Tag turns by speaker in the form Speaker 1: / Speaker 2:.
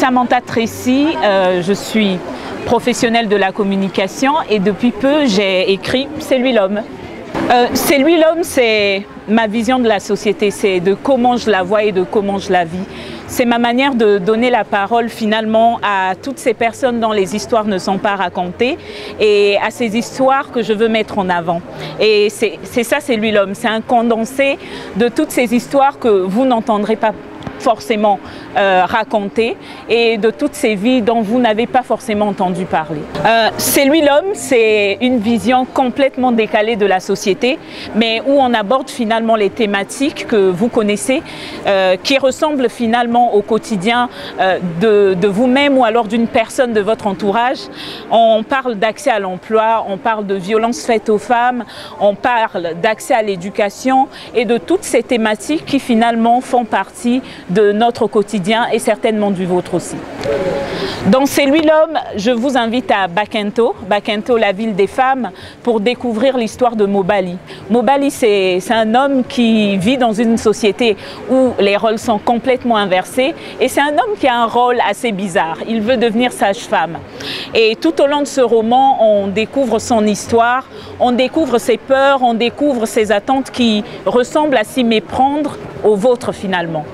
Speaker 1: Samantha Tracy, je suis professionnelle de la communication et depuis peu j'ai écrit C'est lui l'homme. C'est lui l'homme, c'est ma vision de la société, c'est de comment je la vois et de comment je la vis. C'est ma manière de donner la parole finalement à toutes ces personnes dont les histoires ne sont pas racontées et à ces histoires que je veux mettre en avant. Et c'est ça, c'est lui l'homme, c'est un condensé de toutes ces histoires que vous n'entendrez pas forcément raconter et de toutes ces vies dont vous n'avez pas forcément entendu parler. C'est lui l'homme, c'est une vision complètement décalée de la société, mais où on aborde finalement les thématiques que vous connaissez, qui ressemblent finalement au quotidien de vous-même ou alors d'une personne de votre entourage. On parle d'accès à l'emploi, on parle de violences faites aux femmes, on parle d'accès à l'éducation et de toutes ces thématiques qui finalement font partie de notre quotidien et certainement du vôtre aussi. Dans C'est lui l'homme, je vous invite à Bakento, la ville des femmes, pour découvrir l'histoire de Mobali. Mobali, c'est un homme qui vit dans une société où les rôles sont complètement inversés et c'est un homme qui a un rôle assez bizarre. Il veut devenir sage-femme. Et tout au long de ce roman, on découvre son histoire, on découvre ses peurs, on découvre ses attentes qui ressemblent à s'y méprendre aux vôtres finalement.